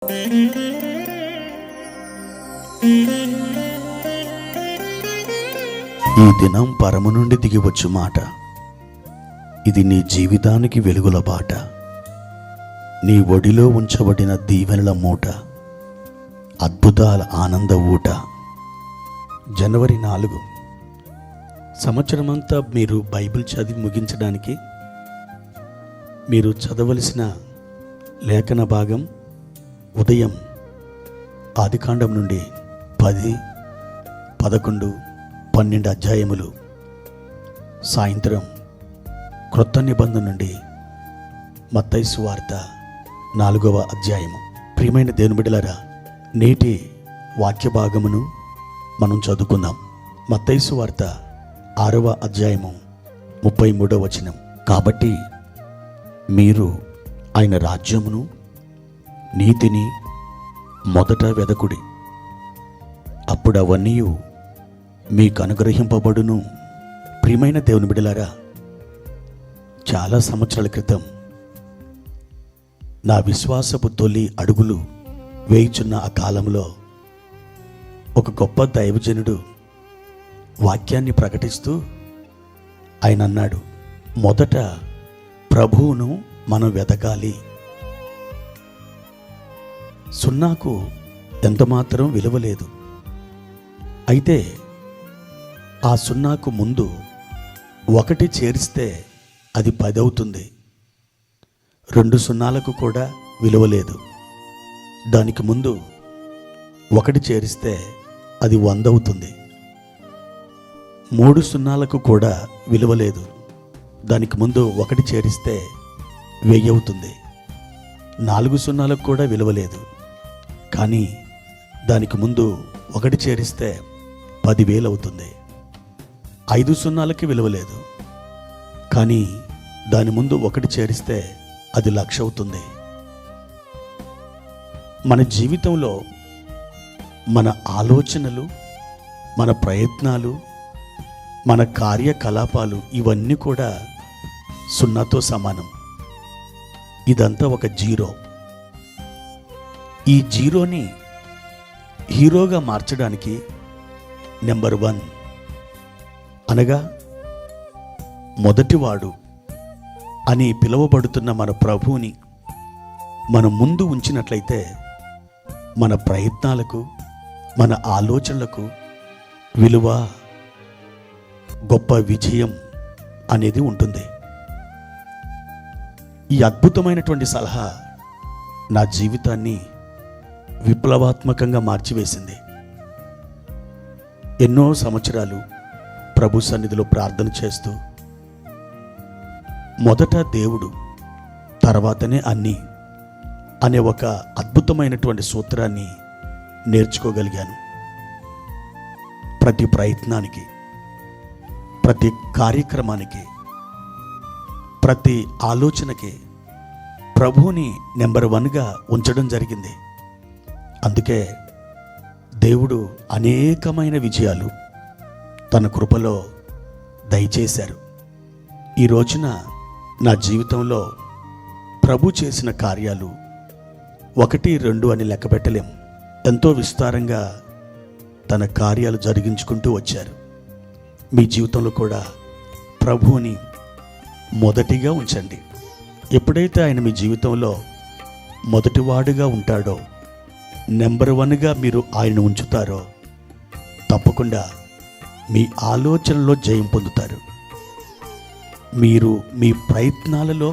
ఈ దినం పరము నుండి దిగివచ్చు మాట. ఇది నీ జీవితానికి వెలుగుల బాట. నీ ఒడిలో ఉంచబడిన దీవెనల మూట, అద్భుతాల ఆనంద ఊట. జనవరి 4 సంవత్సరమంతా మీరు బైబిల్ చదివి ముగించడానికి మీరు చదవలసిన లేఖన భాగం ఉదయం ఆదికాండం నుండి 10, 11, 12 అధ్యాయములు, సాయంత్రం క్రొత్త నిబంధన నుండి మత్తయి సువార్త 4వ అధ్యాయము. ప్రియమైన దేవుని బిడ్డలారా, నేటి వాక్య భాగమును మనం చదువుకుందాం. మత్తయి సువార్త 6వ అధ్యాయము 33వ వచనం. కాబట్టి మీరు ఆయన రాజ్యమును నీతిని మొదట వెదకుడి, అప్పుడు అవన్నీ మీకు అనుగ్రహింపబడును. ప్రియమైన దేవుని బిడ్డలారా, చాలా సంవత్సరాల క్రితం నా విశ్వాసపు తొలి అడుగులు వేయుచున్న ఆ కాలంలో ఒక గొప్ప దైవజనుడు వాక్యాన్ని ప్రకటిస్తూ ఆయన అన్నాడు, మొదట ప్రభువును మనం వెతకాలి. సున్నాకు ఎంతమాత్రం విలువ లేదు. అయితే ఆ సున్నాకు ముందు 1 చేరిస్తే అది 10 అవుతుంది. 2 సున్నాలకు కూడా విలువ లేదు. దానికి ముందు 1 చేరిస్తే అది 100 అవుతుంది. 3 సున్నాలకు కూడా విలువ లేదు. దానికి ముందు 1 చేరిస్తే 1000 అవుతుంది. 4 సున్నాలకు కూడా విలువ లేదు. కానీ దానికి ముందు 1 చేరిస్తే 10,000 అవుతుంది. 5 సున్నాలకి విలువ లేదు. కానీ దాని ముందు 1 చేరిస్తే అది 1,00,000 అవుతుంది. మన జీవితంలో మన ఆలోచనలు, మన ప్రయత్నాలు, మన కార్యకలాపాలు ఇవన్నీ కూడా సున్నాతో సమానం. ఇదంతా ఒక జీరో. ఈ జీరోని హీరోగా మార్చడానికి నెంబర్ 1 అనగా మొదటివాడు అని పిలువబడుతున్న మన ప్రభువుని మనం ముందు ఉంచినట్లయితే మన ప్రయత్నాలకు, మన ఆలోచనలకు విలువ, గొప్ప విజయం అనేది ఉంటుంది. ఈ అద్భుతమైనటువంటి సలహా నా జీవితాన్ని విప్లవాత్మకంగా మార్చివేసింది. ఎన్నో సంవత్సరాలు ప్రభు సన్నిధిలో ప్రార్థన చేస్తూ మొదట దేవుడు, తర్వాతనే అన్నీ అనే ఒక అద్భుతమైనటువంటి సూత్రాన్ని నేర్చుకోగలిగాను. ప్రతి ప్రయత్నానికి, ప్రతి కార్యక్రమానికి, ప్రతి ఆలోచనకి ప్రభువుని నెంబర్ 1గా ఉంచడం జరిగింది. అందుకే దేవుడు అనేకమైన విజయాలు తన కృపలో దయచేశారు. ఈ రోజున నా జీవితంలో ప్రభు చేసిన కార్యాలు 1, 2 అని లెక్కపెట్టలేం. ఎంతో విస్తారంగా తన కార్యాలు జరిగించుకుంటూ వచ్చారు. మీ జీవితంలో కూడా ప్రభువుని మొదటిగా ఉంచండి. ఎప్పుడైతే ఆయన మీ జీవితంలో మొదటివాడుగా ఉంటాడో, నెంబర్ 1గా మీరు ఆయన ఉంచుతారో, తప్పకుండా మీ ఆలోచనలో జయం పొందుతారు. మీరు మీ ప్రయత్నాలలో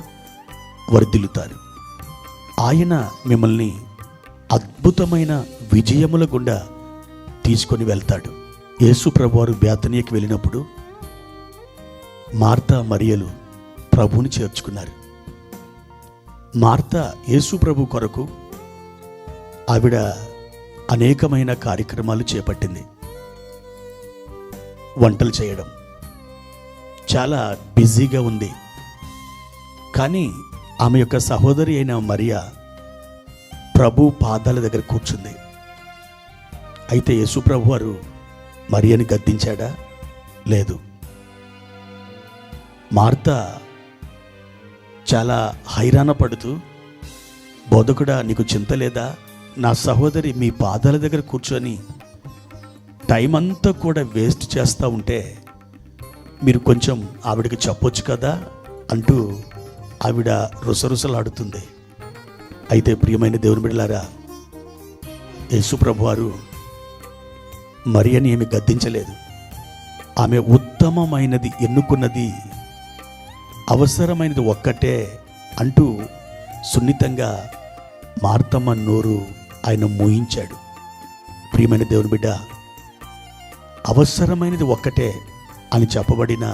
వర్ధిల్లుతారు. ఆయన మిమ్మల్ని అద్భుతమైన విజయముల గుండా తీసుకొని వెళ్తాడు. యేసు ప్రభువారు బేతనీయకి వెళ్ళినప్పుడు మార్తా, మరియలు ప్రభువుని చేర్చుకున్నారు. మార్తా యేసు ప్రభు కొరకు ఆవిడ అనేకమైన కార్యక్రమాలు చేపట్టింది. వంటలు చేయడం, చాలా బిజీగా ఉంది. కానీ ఆమె యొక్క సహోదరి అయిన మరియా ప్రభు పాదాల దగ్గర కూర్చుంది. అయితే యేసు ప్రభు వారు మరియని గద్దించాడా? లేదు. మార్తా చాలా హైరాణ పడుతూ, బోధకుడా నీకు చింత లేదా నా సహోదరి మీ పాదాల దగ్గర కూర్చొని టైం అంతా కూడా వేస్ట్ చేస్తూ ఉంటే మీరు కొంచెం ఆవిడకి చెప్పొచ్చు కదా అంటూ ఆవిడ రుసరుసలాడుతుంది. అయితే ప్రియమైన దేవుని బిడ్డలారా, యేసుప్రభు వారు మరియని ఏమి గద్దించలేదు. ఆమె ఉత్తమమైనది ఎన్నుకున్నది, అవసరమైనది ఒక్కటే అంటూ సున్నితంగా మార్తమ్మ నోరు ఆయన మోయించాడు. ప్రియమైన దేవుని బిడ్డ, అవసరమైనది ఒక్కటే అని చెప్పబడిన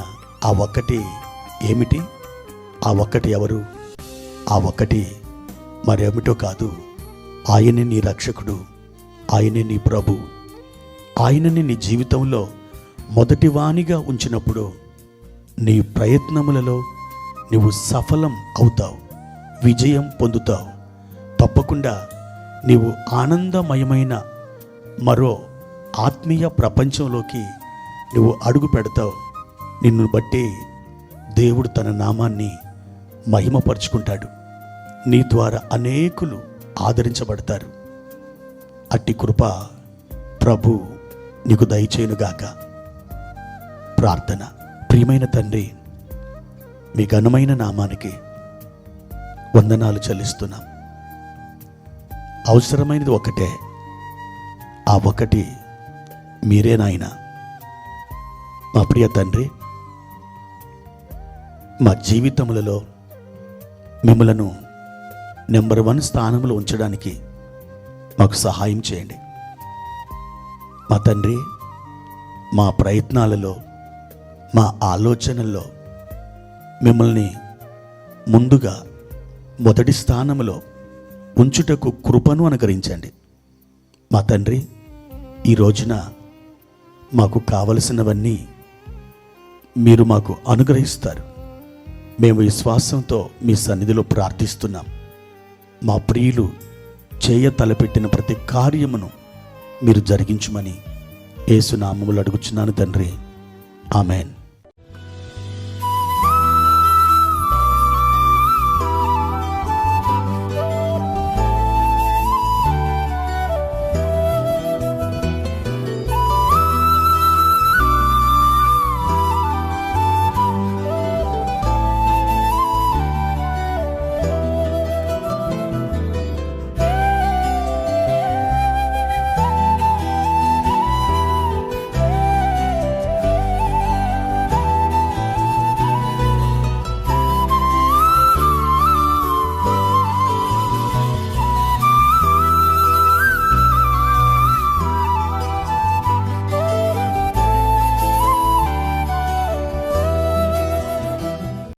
ఆ ఒక్కటి ఏమిటి? ఆ ఒక్కటి ఎవరు? ఆ ఒక్కటి మరేమిటో కాదు, ఆయనే నీ రక్షకుడు, ఆయనే నీ ప్రభు. ఆయనని నీ జీవితంలో మొదటివానిగా ఉంచినప్పుడు నీ ప్రయత్నములలో నువ్వు సఫలం అవుతావు, విజయం పొందుతావు. తప్పకుండా నీవు ఆనందమయమైన మరో ఆత్మీయ ప్రపంచంలోకి నువ్వు అడుగు పెడతావు. నిన్ను బట్టి దేవుడు తన నామాన్ని మహిమపరుచుకుంటాడు. నీ ద్వారా అనేకులు ఆదరించబడతారు. అట్టి కృప ప్రభు నీకు దయచేయునుగాక. ప్రార్థన. ప్రియమైన తండ్రి, మీ ఘనమైన నామానికి వందనాలు చెల్లిస్తున్నాం. అవసరమైనది ఒకటే, ఆ ఒకటి మీరే నాయనా. మా ప్రియ తండ్రి, మా జీవితములలో మిమ్మలను నెంబర్ 1 స్థానంలో ఉంచడానికి మాకు సహాయం చేయండి. మా తండ్రి, మా ప్రయత్నాలలో, మా ఆలోచనల్లో మిమ్మల్ని ముందుగా మొదటి స్థానంలో ఉంచుటకు కృపను అనుగ్రహించండి. మా తండ్రి, ఈ రోజున మాకు కావలసినవన్నీ మీరు మాకు అనుగ్రహిస్తారు. మేము విశ్వాసంతో మీ సన్నిధిలో ప్రార్థిస్తున్నాం. మా ప్రియులు చేయ తలపెట్టిన ప్రతి కార్యమును మీరు జరిగించుమని యేసు నామములో అడుగుచున్నాను తండ్రి. ఆమెన్.